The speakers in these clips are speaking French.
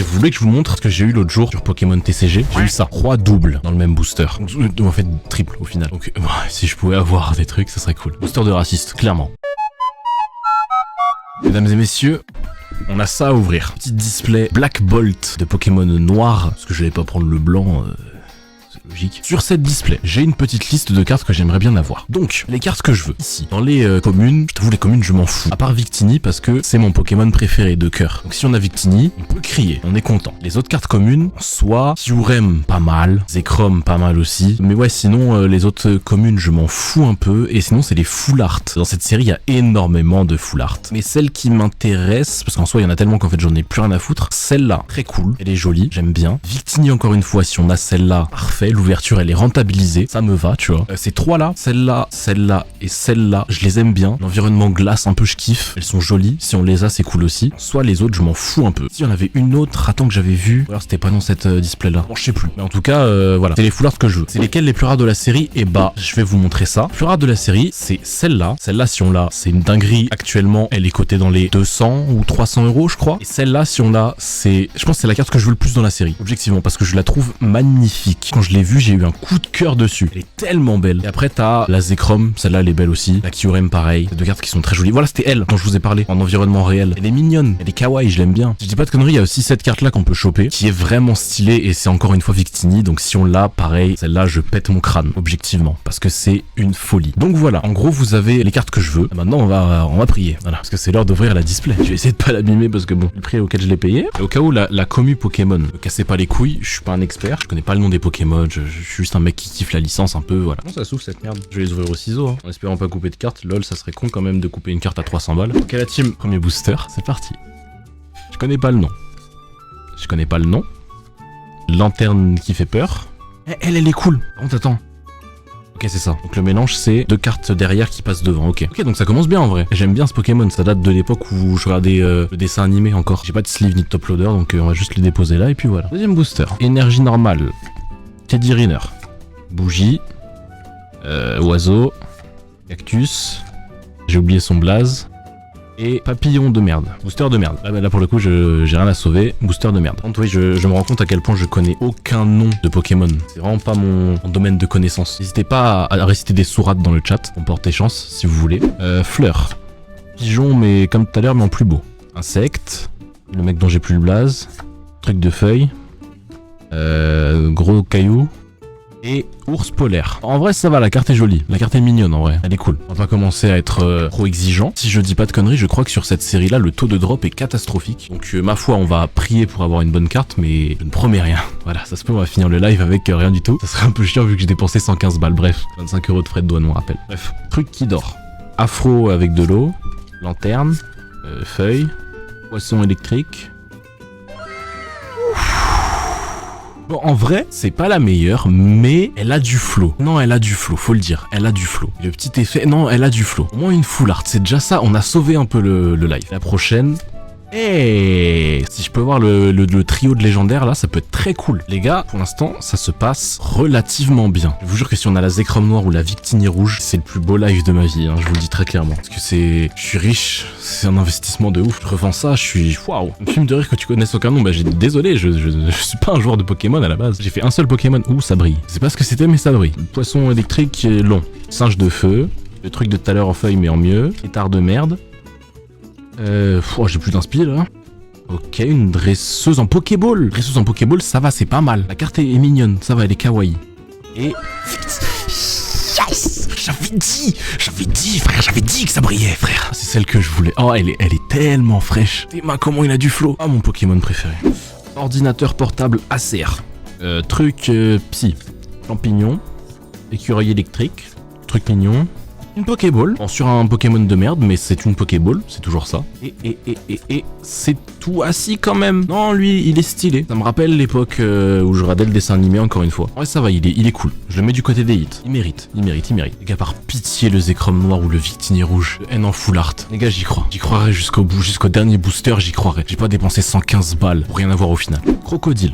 Attendez, vous voulez que je vous montre ce que j'ai eu l'autre jour sur Pokémon TCG? J'ai eu ça, 3 doubles dans le même booster. Donc, en fait, triple au final. Donc, si je pouvais avoir des trucs, ça serait cool. Booster de raciste, clairement. Mesdames et messieurs, on a ça à ouvrir. Petit display Black Bolt de Pokémon noir, parce que je n'allais pas prendre le blanc. Logique. Sur cette display, j'ai une petite liste de cartes que j'aimerais bien avoir. Donc, les cartes que je veux, ici, dans les communes, je t'avoue les communes je m'en fous. À part Victini parce que c'est mon Pokémon préféré de cœur. Donc si on a Victini, on peut crier, on est content. Les autres cartes communes, soit Kyurem pas mal, Zekrom pas mal aussi. Mais ouais, sinon les autres communes je m'en fous un peu. Et sinon c'est les full art. Dans cette série il y a énormément de full art. Mais celle qui m'intéresse, parce qu'en soi il y en a tellement qu'en fait j'en ai plus rien à foutre, celle-là, très cool, elle est jolie, j'aime bien. Victini encore une fois, si on a celle-là, parfait. L'ouverture elle est rentabilisée, ça me va, tu vois. Ces trois là, celle-là, celle-là et celle-là, je les aime bien. L'environnement glace un peu je kiffe, elles sont jolies, si on les a c'est cool aussi. Soit les autres je m'en fous un peu. Si on avait une autre, attends que j'avais vu, alors c'était pas dans cette display là, bon je sais plus. Mais en tout cas voilà, c'est les full art que je veux. C'est lesquels les plus rares de la série? Et bah je vais vous montrer ça. Le plus rare de la série c'est celle-là. Celle-là si on l'a, c'est une dinguerie. Actuellement elle est cotée dans les 200 ou 300 euros je crois. Et celle-là si on l'a, c'est, je pense que c'est la carte que je veux le plus dans la série, objectivement, parce que je la trouve magnifique. Quand je l'ai vue j'ai eu un coup de cœur dessus, elle est tellement belle. Et après t'as la Zekrom, celle-là elle est belle aussi. La Kyurem pareil, ces deux cartes qui sont très jolies. Voilà, c'était elle dont je vous ai parlé en environnement réel. Elle est mignonne, elle est kawaii, je l'aime bien. Si je dis pas de conneries, il y a aussi cette carte là qu'on peut choper qui est vraiment stylée et c'est encore une fois Victini. Donc si on l'a, pareil, celle-là je pète mon crâne objectivement parce que c'est une folie. Donc voilà, en gros vous avez les cartes que je veux. Et maintenant on va prier, voilà, parce que c'est l'heure d'ouvrir la display. Je vais essayer de pas l'abîmer parce que bon, le prix auquel je l'ai payé. Et au cas où la commu Pokémon, me cassez pas les couilles, je suis pas un expert, je connais pas le nom des Pokémon, je suis juste un mec qui kiffe la licence un peu, voilà. Comment ça s'ouvre cette merde? Je vais les ouvrir au ciseau, hein, en espérant pas couper de cartes. Lol, ça serait con quand même de couper une carte à 300 balles. Ok la team, premier booster, c'est parti. Je connais pas le nom. Je connais pas le nom. Lanterne qui fait peur. Elle est cool. Par contre, attends. Ok, c'est ça. Donc le mélange, c'est deux cartes derrière qui passent devant. Ok, donc ça commence bien en vrai. J'aime bien ce Pokémon. Ça date de l'époque où je regardais le dessin animé encore. J'ai pas de sleeve ni de top loader, donc on va juste les déposer là et puis voilà. Deuxième booster. Énergie normale. Teddy Riner. Bougie. Oiseau. Cactus. J'ai oublié son blaze. Et papillon de merde. Booster de merde. Là pour le coup, j'ai rien à sauver. Booster de merde. Par contre, oui, je me rends compte à quel point je connais aucun nom de Pokémon. C'est vraiment pas mon domaine de connaissance. N'hésitez pas à réciter des sourates dans le chat. On porte chance si vous voulez. Fleur. Pigeon, mais comme tout à l'heure, mais en plus beau. Insecte. Le mec dont j'ai plus le blaze. Truc de feuille. Gros caillou. Et ours polaire. En vrai ça va, la carte est jolie, la carte est mignonne en vrai, elle est cool. On va commencer à être trop exigeant. Si je dis pas de conneries, je crois que sur cette série là le taux de drop est catastrophique. Donc ma foi on va prier pour avoir une bonne carte, mais je ne promets rien. Voilà, ça se peut on va finir le live avec rien du tout. Ça serait un peu chiant vu que j'ai dépensé 115 balles, bref. 25 euros de frais de douane on rappelle. Bref, truc qui dort. Afro avec de l'eau, lanterne, feuille, poisson électrique. Bon, en vrai, c'est pas la meilleure, mais elle a du flow. Non, elle a du flow, faut le dire. Elle a du flow. Le petit effet, non, elle a du flow. Au moins une full art, c'est déjà ça. On a sauvé un peu le live. La prochaine... Hey, si je peux voir le trio de légendaires là, ça peut être très cool. Les gars, pour l'instant, ça se passe relativement bien. Je vous jure que si on a la Zekrom noire ou la Victini rouge, c'est le plus beau live de ma vie, hein, je vous le dis très clairement. Parce que je suis riche, c'est un investissement de ouf. Je revends ça, je suis... Waouh. Un film de rire que tu connaisses aucun nom, bah désolé, je suis pas un joueur de Pokémon à la base. J'ai fait un seul Pokémon, ouh, ça brille. C'est pas ce que c'était, mais ça brille. Poisson électrique long. Singe de feu. Le truc de tout à l'heure en feuille, mais en mieux. Pétard de merde. J'ai plus d'inspi là. Ok, une dresseuse en Pokéball. Dresseuse en Pokéball, ça va, c'est pas mal. La carte est mignonne, ça va, elle est kawaii. Et... Yes, j'avais dit, frère, j'avais dit que ça brillait, frère. C'est celle que je voulais. Oh, elle est tellement fraîche. Théma, comment il a du flow. Ah, mon Pokémon préféré. Ordinateur portable Acer. Truc psy. Champignon. Écureuil électrique. Truc mignon. Une Pokéball, bon, sur un Pokémon de merde, mais c'est une Pokéball, c'est toujours ça. Et c'est tout assis quand même. Non, lui, il est stylé. Ça me rappelle l'époque où je regardais le dessin animé encore une fois. Ouais, ça va, il est cool. Je le mets du côté des hits. Il mérite. Les gars, par pitié, le Zekrom noir ou le Victini rouge. Le N en full art. Les gars, j'y crois. J'y croirais jusqu'au bout, jusqu'au dernier booster, j'y croirais. J'ai pas dépensé 115 balles pour rien avoir au final. Crocodile.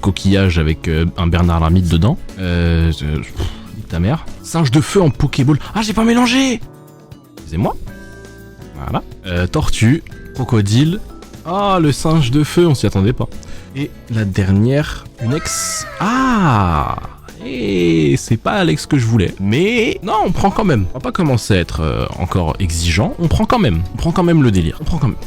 Coquillage avec un Bernard l'Ermite dedans. Ta mère. Singe de feu en Pokéball. Ah, j'ai pas mélangé. Excusez-moi. Voilà. Tortue, crocodile, Ah, le singe de feu, on s'y attendait pas. Et la dernière, une ex. Ah, et c'est pas Alex que je voulais. Mais non, on prend quand même. On va pas commencer à être encore exigeant. On prend quand même. On prend quand même le délire. On prend quand même.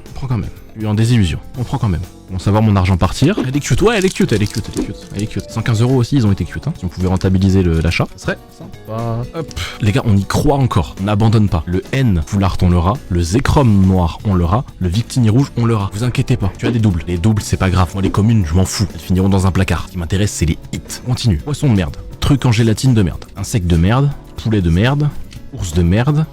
On prend quand même. Je suis en désillusion. On prend quand même. Bon, savoir mon argent partir. Elle est cute, ouais, elle est cute, elle est cute, elle est cute. Elle est cute. 115 € aussi, ils ont été cute. Hein. Si on pouvait rentabiliser l'achat, ce serait sympa. Hop. Les gars, on y croit encore. On n'abandonne pas. Le N foulard, on l'aura. Le Zekrom noir, on l'aura. Le Victini rouge, on l'aura. Vous inquiétez pas. Tu as des doubles. Les doubles, c'est pas grave. Moi, les communes, je m'en fous. Elles finiront dans un placard. Ce qui m'intéresse, c'est les hits. Continue. Poisson de merde. Truc en gélatine de merde. Insecte de merde. Poulet de merde. Ours de merde.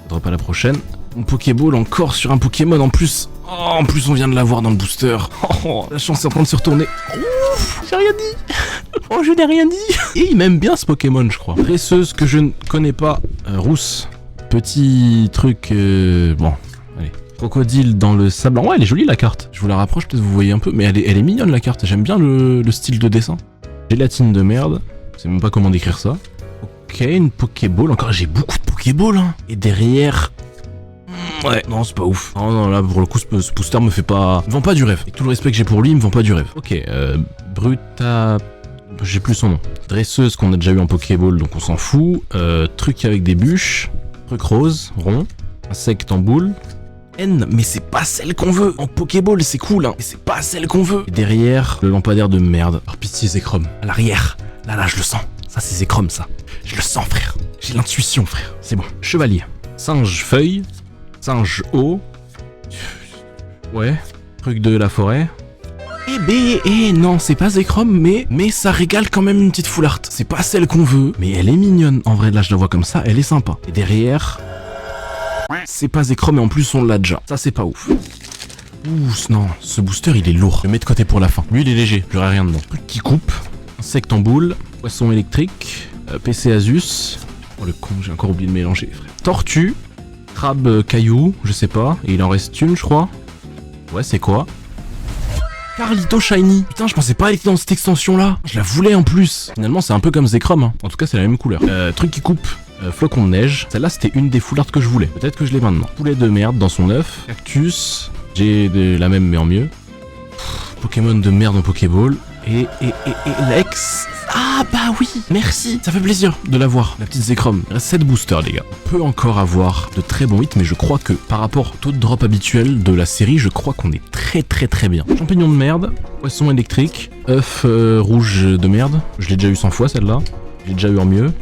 Drop à la prochaine. Mon Pokéball encore sur un Pokémon en plus. Oh, en plus on vient de l'avoir dans le booster. Oh, la chance est en train de se retourner. Ouf, j'ai rien dit. Oh, je n'ai rien dit. Et il m'aime bien ce Pokémon, je crois. Dresseuse que je ne connais pas. Rousse. Petit truc... Bon, allez. Crocodile dans le sable. Ouais, elle est jolie la carte. Je vous la rapproche, peut-être vous voyez un peu. Mais elle est mignonne la carte. J'aime bien le style de dessin. Gélatine de merde. Je sais même pas comment décrire ça. Ok, une Pokéball. Encore, j'ai beaucoup de Pokéball. Hein. Et derrière... Ouais, non, c'est pas ouf. Non, non, là, pour le coup, ce booster me fait pas... Il me vend pas du rêve. Avec tout le respect que j'ai pour lui, il me vend pas du rêve. Ok, Bruta... J'ai plus son nom. Dresseuse qu'on a déjà eu en Pokéball, donc on s'en fout. Truc avec des bûches. Truc rose, rond. Insecte en boule. N, mais c'est pas celle qu'on veut. En Pokéball, c'est cool, hein. Mais c'est pas celle qu'on veut. Et derrière, le lampadaire de merde. Par pitié, Zekrom. À l'arrière. Là, je le sens. Ça, c'est Zekrom, ça. Je le sens, frère. J'ai l'intuition, frère. C'est bon. Chevalier. Singe feuille. Singe eau. Ouais. Truc de la forêt. Non, c'est pas Zekrom, mais ça régale quand même une petite foularte. C'est pas celle qu'on veut, mais elle est mignonne. En vrai, là, je la vois comme ça, elle est sympa. Et derrière... C'est pas Zekrom, et en plus, on l'a déjà. Ça, c'est pas ouf. Ouh, non, ce booster, il est lourd. Je le mets de côté pour la fin. Lui, il est léger, j'aurais rien dedans. Truc qui coupe. Insecte en boule. Poisson électrique. PC Asus. Oh, le con, j'ai encore oublié de mélanger, frère. Tortue. Crabe caillou, je sais pas. Et il en reste une, je crois. Ouais, c'est quoi? Carlito Shiny. Putain, je pensais pas elle était dans cette extension-là. Je la voulais en plus. Finalement, c'est un peu comme Zekrom. Hein. En tout cas, c'est la même couleur. Truc qui coupe. Flocon de neige. Celle-là, c'était une des foulardes que je voulais. Peut-être que je l'ai maintenant. Poulet de merde dans son œuf. Cactus. J'ai la même, mais en mieux. Pokémon de merde en Pokéball. Et Lex. Ah bah oui, merci. Ça fait plaisir de l'avoir, la petite Zekrom. Il reste 7 boosters, les gars. On peut encore avoir de très bons hits, mais je crois que par rapport au taux de drop habituel de la série, je crois qu'on est très bien. Champignon de merde, poisson électrique, œuf rouge de merde. Je l'ai déjà eu 100 fois celle-là. Je l'ai déjà eu en mieux.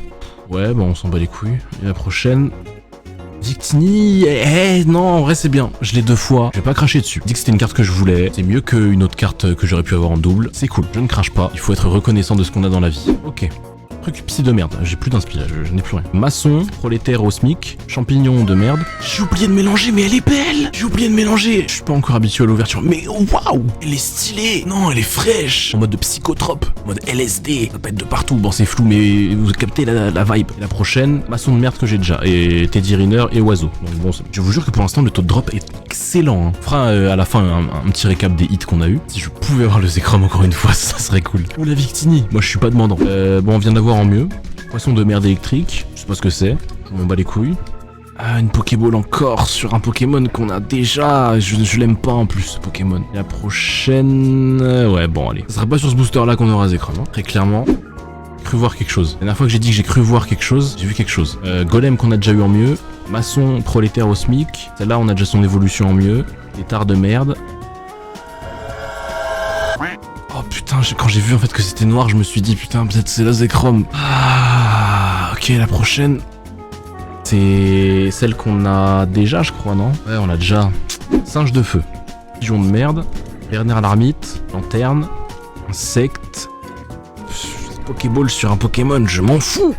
Ouais, bon, on s'en bat les couilles. Et la prochaine... Victini, non, en vrai c'est bien. Je l'ai 2 fois, je vais pas cracher dessus. Je dis que c'était une carte que je voulais. C'est mieux qu'une autre carte que j'aurais pu avoir en double. C'est cool, je ne crache pas. Il faut être reconnaissant de ce qu'on a dans la vie. Ok. Truc psy de merde, j'ai plus d'inspi, je n'ai plus rien. Maçon, prolétaire au SMIC, champignon de merde. J'ai oublié de mélanger, mais elle est belle. J'ai oublié de mélanger. Je suis pas encore habitué à l'ouverture, mais waouh, elle est stylée. Non, elle est fraîche. En mode de psychotrope, en mode LSD. Ça pète de partout. Bon, c'est flou, mais vous captez la vibe. Et la prochaine, maçon de merde que j'ai déjà. Et Teddy Riner et oiseau. Donc bon, je vous jure que pour l'instant, le taux de drop est excellent. Hein. On fera à la fin un petit récap des hits qu'on a eu. Si je pouvais avoir le Zekrom encore une fois, ça serait cool. Ou la Victini. Moi, je suis pas demandant. Bon, on vient d'avoir en mieux. Poisson de merde électrique, je sais pas ce que c'est, je m'en bats les couilles. Ah, une Pokéball encore sur un Pokémon qu'on a déjà, je l'aime pas en plus ce Pokémon. La prochaine... ouais bon allez, ça sera pas sur ce booster là qu'on aura Zekrom, hein. Très clairement. Cru voir quelque chose. La dernière fois que j'ai dit que j'ai cru voir quelque chose, j'ai vu quelque chose. Golem qu'on a déjà eu en mieux, maçon prolétaire au SMIC, celle-là on a déjà son évolution en mieux, Tétard de merde. Oh putain, quand j'ai vu en fait que c'était noir, je me suis dit putain, peut-être c'est la Zekrom. Ah, ok, la prochaine. C'est celle qu'on a déjà, je crois, non? Ouais, on l'a déjà. Singe de feu. Pigeon de merde. Bernard l'ermite. Lanterne. Insecte. Pokéball sur un Pokémon, je m'en fous.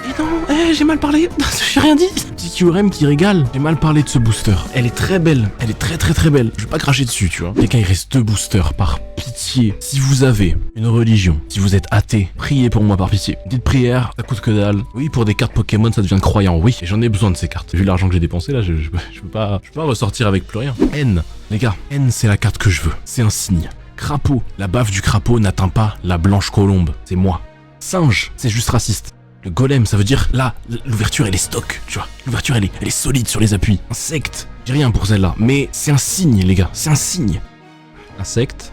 Et non, j'ai mal parlé. J'ai rien dit. TQRM qui régale. J'ai mal parlé de ce booster. Elle est très belle. Elle est très belle. Je vais pas cracher dessus, tu vois. Quelqu'un, il reste 2 boosters par pitié. Si vous avez une religion, si vous êtes athée, priez pour moi par pitié. Une petite prière, ça coûte que dalle. Oui, pour des cartes Pokémon, ça devient croyant. Oui, et j'en ai besoin de ces cartes. Vu l'argent que j'ai dépensé, là, je peux pas ressortir avec plus rien. N, les gars, N, c'est la carte que je veux. C'est un signe. Crapaud, la baffe du crapaud n'atteint pas la blanche colombe. C'est moi. Singe, c'est juste raciste. Le golem, ça veut dire, là, l'ouverture, elle est stock, tu vois. L'ouverture, elle est solide sur les appuis. Insecte, j'ai rien pour celle-là, mais c'est un signe, les gars, c'est un signe. Insecte.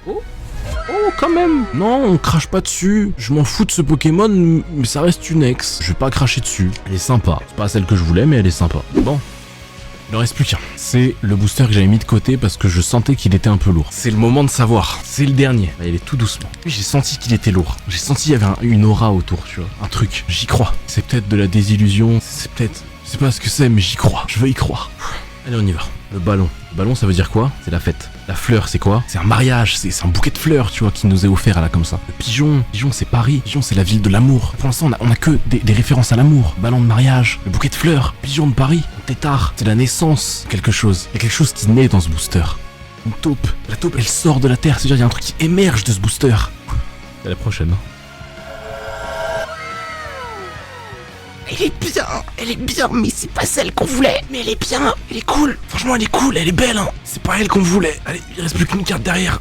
Oh, quand même. Non, on crache pas dessus. Je m'en fous de ce Pokémon, mais ça reste une ex. Je vais pas cracher dessus. Elle est sympa. C'est pas celle que je voulais, mais elle est sympa. Bon. Il ne reste plus qu'un. C'est le booster que j'avais mis de côté parce que je sentais qu'il était un peu lourd. C'est le moment de savoir. C'est le dernier. Là, il est tout doucement. J'ai senti qu'il était lourd. J'ai senti qu'il y avait une aura autour, tu vois. Un truc. J'y crois. C'est peut-être de la désillusion. C'est peut-être... Je sais pas ce que c'est, mais j'y crois. Je veux y croire. Allez, on y va. Le ballon. Le ballon, ça veut dire quoi? C'est la fête. La fleur, c'est quoi? C'est un mariage. C'est un bouquet de fleurs, tu vois, qui nous est offert là, comme ça. Le pigeon. Le pigeon, c'est Paris. Le pigeon, c'est la ville de l'amour. Pour l'instant, on a que des références à l'amour. Ballon de mariage. Le bouquet de fleurs. Pigeon de Paris. Tétard. C'est la naissance. Quelque chose. Il y a quelque chose qui naît dans ce booster. Une taupe. La taupe, elle sort de la terre. C'est-à-dire, il y a un truc qui émerge de ce booster. C'est la prochaine. Elle est bien, mais c'est pas celle qu'on voulait. Mais elle est bien, elle est cool. Franchement, elle est cool, elle est belle, hein. C'est pas elle qu'on voulait. Allez, il reste plus qu'une carte derrière.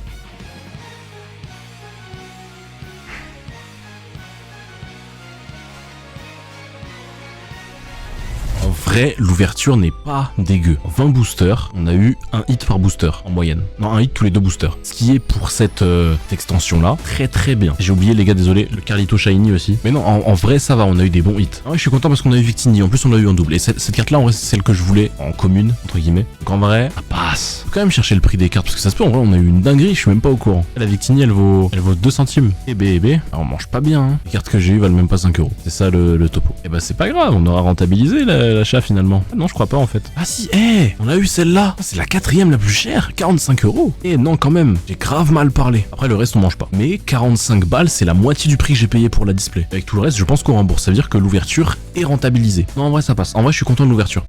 En vrai, l'ouverture n'est pas dégueu. En 20 boosters, on a eu un hit par booster en moyenne. Non, un hit tous les 2 boosters. Ce qui est pour cette extension-là, très très bien. J'ai oublié les gars, désolé, le Carlito Shiny aussi. Mais non, en vrai, ça va, on a eu des bons hits. Ah ouais, je suis content parce qu'on a eu Victini, en plus on l'a eu en double. Et cette carte-là, en vrai, c'est celle que je voulais en commune, entre guillemets. Donc en vrai, ça passe. Faut quand même chercher le prix des cartes, parce que ça se peut, en vrai, on a eu une dinguerie, je suis même pas au courant. La Victini, elle vaut 2 centimes. Et bébé, on mange pas bien, hein. Les cartes que j'ai eues valent même pas 5 euros. C'est ça le topo. Et bah c'est pas grave, on aura rentabilisé l'achat finalement. Ah non, je crois pas en fait. Ah si, on a eu celle-là. C'est la 4e la plus chère, 45 euros. Non, quand même, j'ai grave mal parlé. Après, le reste, on mange pas. Mais 45 balles, c'est la moitié du prix que j'ai payé pour la display. Avec tout le reste, je pense qu'on rembourse. Ça veut dire que l'ouverture est rentabilisée. Non, en vrai, ça passe. En vrai, je suis content de l'ouverture.